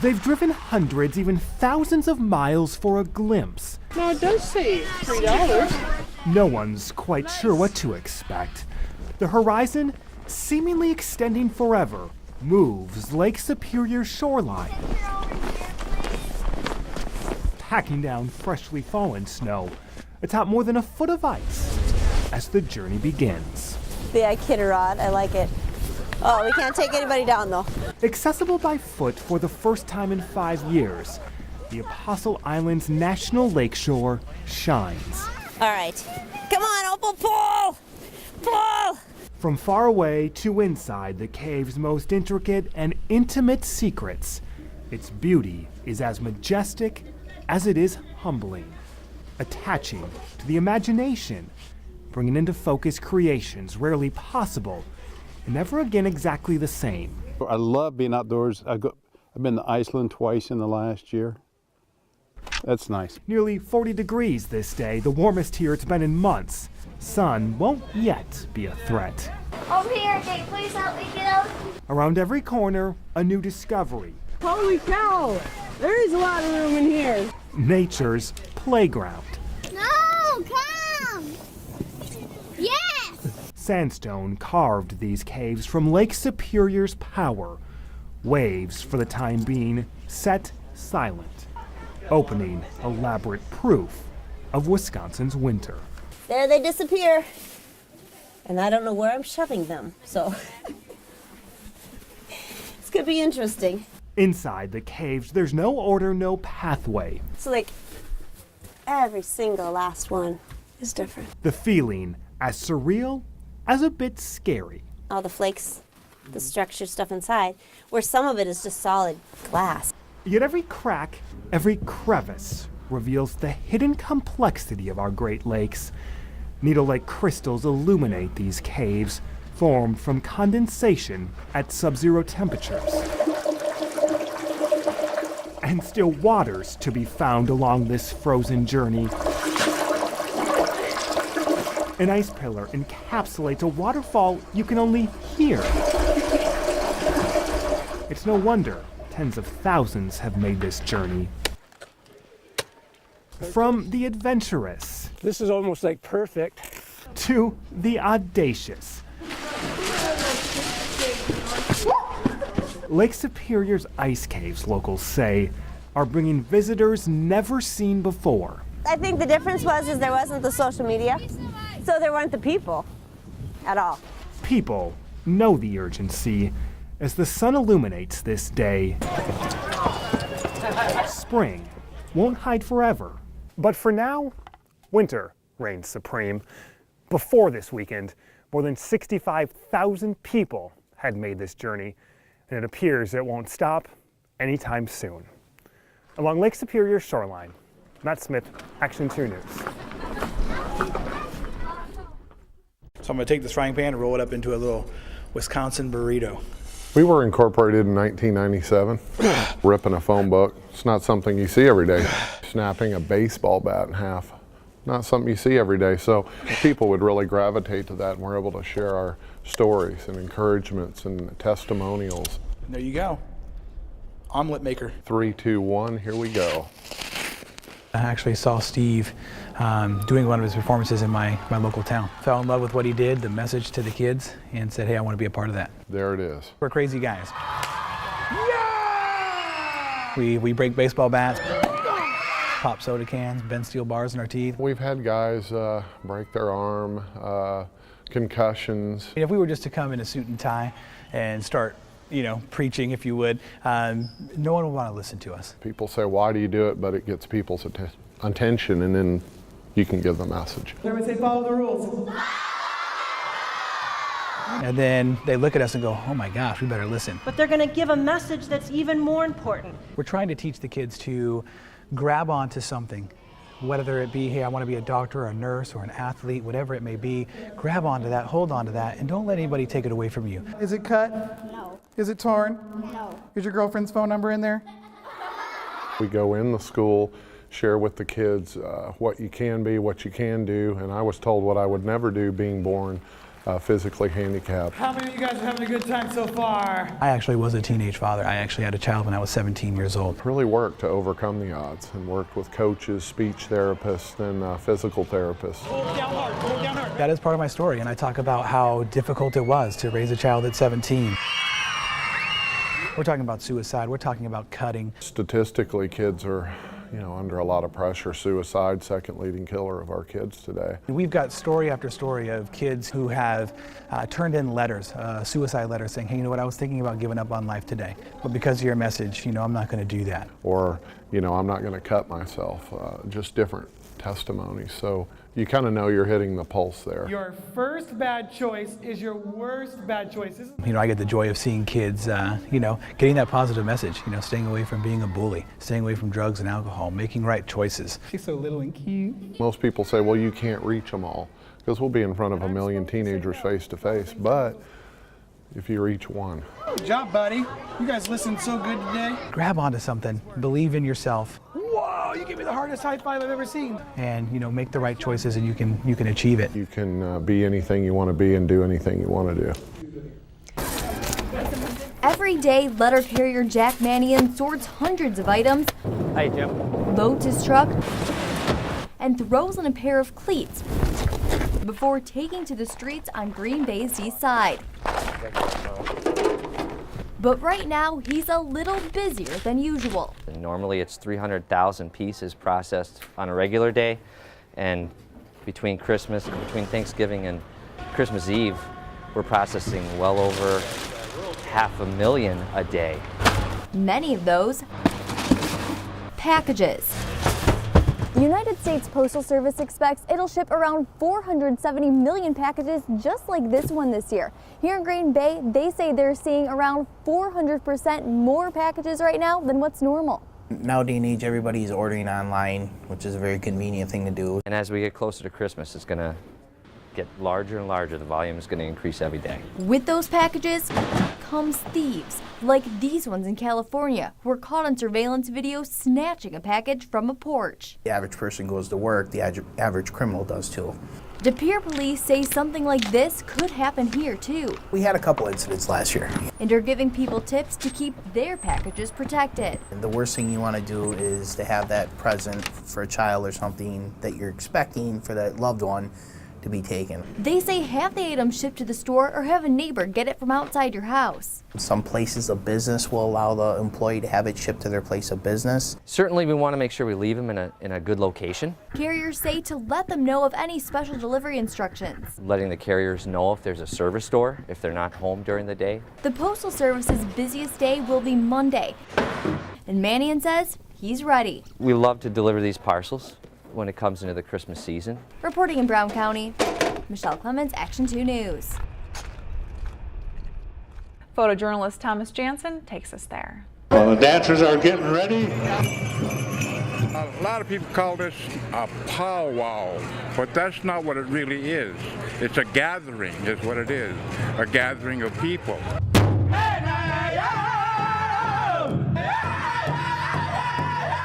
They've driven hundreds, even thousands of miles for a glimpse. No, it does say $3. No one's quite sure what to expect. The horizon, seemingly extending forever, moves Lake Superior's shoreline, packing down freshly fallen snow atop more than a foot of ice as the journey begins. Yeah, kidder rod, I like it. Oh, we can't take anybody down though. Accessible by foot for the first time in 5 years, the Apostle Island's National Lakeshore shines. All right, come on, Opal, pull! Pull! From far away to inside the cave's most intricate and intimate secrets, its beauty is as majestic as it is humbling, attaching to the imagination, bringing into focus creations rarely possible and never again exactly the same. I love being outdoors. I've been to Iceland twice in the last year. That's nice. Nearly 40 degrees this day, the warmest here it's been in months. Sun won't yet be a threat. Over here, can you please help me get out? Around every corner, a new discovery. Holy cow! There is a lot of room in here. Nature's playground. No, come! Yes! Sandstone carved these caves from Lake Superior's power. Waves, for the time being, set silent, opening elaborate proof of Wisconsin's winter. There they disappear. And I don't know where I'm shoving them, so this could be interesting. Inside the caves, there's no order, no pathway. So like every single last one is different. The feeling as surreal as a bit scary. All the flakes, the structured stuff inside, where some of it is just solid glass. Yet every crack, every crevice reveals the hidden complexity of our Great Lakes. Needle-like crystals illuminate these caves, formed from condensation at sub-zero temperatures. And still waters to be found along this frozen journey. An ice pillar encapsulates a waterfall you can only hear. It's no wonder tens of thousands have made this journey. From the adventurous. This is almost like perfect. To the audacious. Lake Superior's ice caves, locals say, are bringing visitors never seen before. I think the difference is there wasn't the social media, so there weren't the people at all. People know the urgency as the sun illuminates this day. Spring won't hide forever, but for now, winter reigns supreme. Before this weekend, more than 65,000 people had made this journey, and it appears it won't stop anytime soon. Along Lake Superior's shoreline, Matt Smith, Action 2 News. So I'm going to take this frying pan and roll it up into a little Wisconsin burrito. We were incorporated in 1997, ripping a phone book. It's not something you see every day. Snapping a baseball bat in half, not something you see every day. So people would really gravitate to that, and we're able to share our stories and encouragements and testimonials. And there you go. Omelet maker. 3, 2, 1, here we go. I actually saw Steve doing one of his performances in my local town. Fell in love with what he did, the message to the kids, and said, hey, I want to be a part of that. There it is. We're crazy guys. Yeah! We break baseball bats, pop soda cans, bend steel bars in our teeth. We've had guys break their arm, concussions. If we were just to come in a suit and tie and start, preaching, if you would, no one would want to listen to us. People say, why do you do it? But it gets people's attention, and then you can give the message. Everybody say, follow the rules. And then they look at us and go, oh my gosh, we better listen. But they're going to give a message that's even more important. We're trying to teach the kids to grab onto something, whether it be, hey, I want to be a doctor or a nurse or an athlete, whatever it may be. Grab onto that, hold onto that, and don't let anybody take it away from you. Is it cut? No. Is it torn? No. Is your girlfriend's phone number in there? We go in the school, share with the kids what you can be, what you can do, and I was told what I would never do being born physically handicapped. How many of you guys are having a good time so far? I actually was a teenage father. I actually had a child when I was 17 years old. Really worked to overcome the odds and worked with coaches, speech therapists, and physical therapists. That is part of my story, and I talk about how difficult it was to raise a child at 17. We're talking about suicide, we're talking about cutting. Statistically, kids are, under a lot of pressure. Suicide, second leading killer of our kids today. We've got story after story of kids who have turned in letters, suicide letters saying, hey, you know what, I was thinking about giving up on life today, but because of your message, I'm not going to do that. Or, I'm not going to cut myself, just different testimonies. So you kind of know you're hitting the pulse there. Your first bad choice is your worst bad choice, isn't it? I get the joy of seeing kids, getting that positive message, staying away from being a bully, staying away from drugs and alcohol, making right choices. She's so little and cute. Most people say, well, you can't reach them all, because we'll be in front of a million teenagers face to face, but if you reach one. Good job, buddy. You guys listened so good today. Grab onto something, believe in yourself. Whoa, you gave me the hardest high five I've ever seen. And make the right choices, and you can achieve it. You can be anything you want to be and do anything you want to do. Every day, letter carrier Jack Mannion sorts hundreds of items. Hi, Jim. Loads his truck and throws in a pair of cleats before taking to the streets on Green Bay's east side. But right now, he's a little busier than usual. Normally it's 300,000 pieces processed on a regular day, and between Thanksgiving and Christmas Eve, we're processing well over 500,000 a day. Many of those packages. The United States Postal Service expects it'll ship around 470 million packages just like this one this year. Here in Green Bay, they say they're seeing around 400% more packages right now than what's normal. Nowadays and age, everybody's ordering online, which is a very convenient thing to do. And as we get closer to Christmas, it's going to get larger and larger. The volume is going to increase every day. With those packages comes thieves, like these ones in California, who were caught on surveillance video snatching a package from a porch. The average person goes to work, the average criminal does too. De Pere police say something like this could happen here too. We had a couple incidents last year. And are giving people tips to keep their packages protected. And the worst thing you want to do is to have that present for a child or something that you're expecting for that loved one to be taken. They say have the items shipped to the store or have a neighbor get it from outside your house. Some places of business will allow the employee to have it shipped to their place of business. Certainly we want to make sure we leave them in a good location. Carriers say to let them know of any special delivery instructions. Letting the carriers know if there's a service door, if they're not home during the day. The Postal Service's busiest day will be Monday. And Mannion says he's ready. We love to deliver these parcels when it comes into the Christmas season. Reporting in Brown County, Michelle Clemens, Action 2 News. Photojournalist Thomas Janssen takes us there. Well, the dancers are getting ready. A lot of people call this a powwow, but that's not what it really is. It's a gathering is what it is, a gathering of people.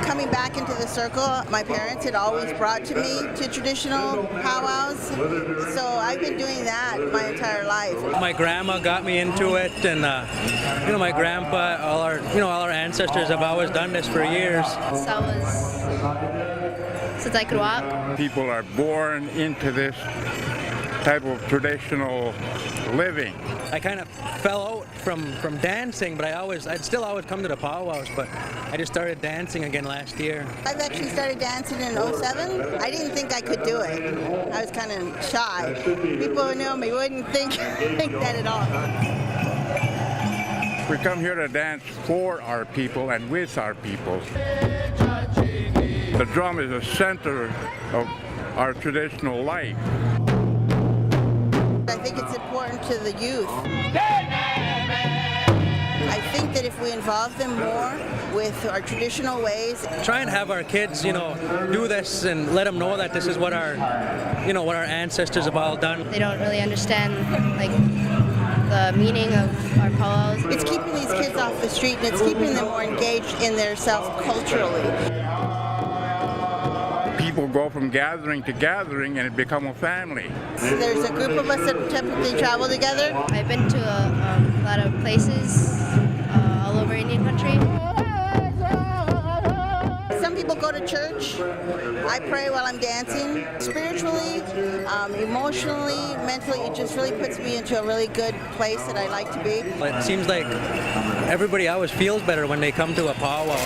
Coming back into the circle, my parents had always brought to me to traditional powwows, so I've been doing that my entire life. My grandma got me into it, and my grandpa, all our ancestors have always done this for years. Since I could walk. People are born into this type of traditional living. I kind of fell out from dancing, but I'd still always come to the powwows, but I just started dancing again last year. I've actually started dancing in '07. I didn't think I could do it. I was kind of shy. People who know me wouldn't think that at all. We come here to dance for our people and with our people. The drum is the center of our traditional life. I think it's important to the youth. I think that if we involve them more with our traditional ways. Try and have our kids, do this and let them know that this is what our ancestors have all done. They don't really understand, the meaning of our powwows. It's keeping these kids off the street, and it's keeping them more engaged in their self culturally. people go from gathering to gathering and it become a family. There's a group of us that typically travel together. I've been to a lot of places all over Indian country. Some people go to church. I pray while I'm dancing. Spiritually, emotionally, mentally, it just really puts me into a really good place that I like to be. It seems like everybody always feels better when they come to a powwow.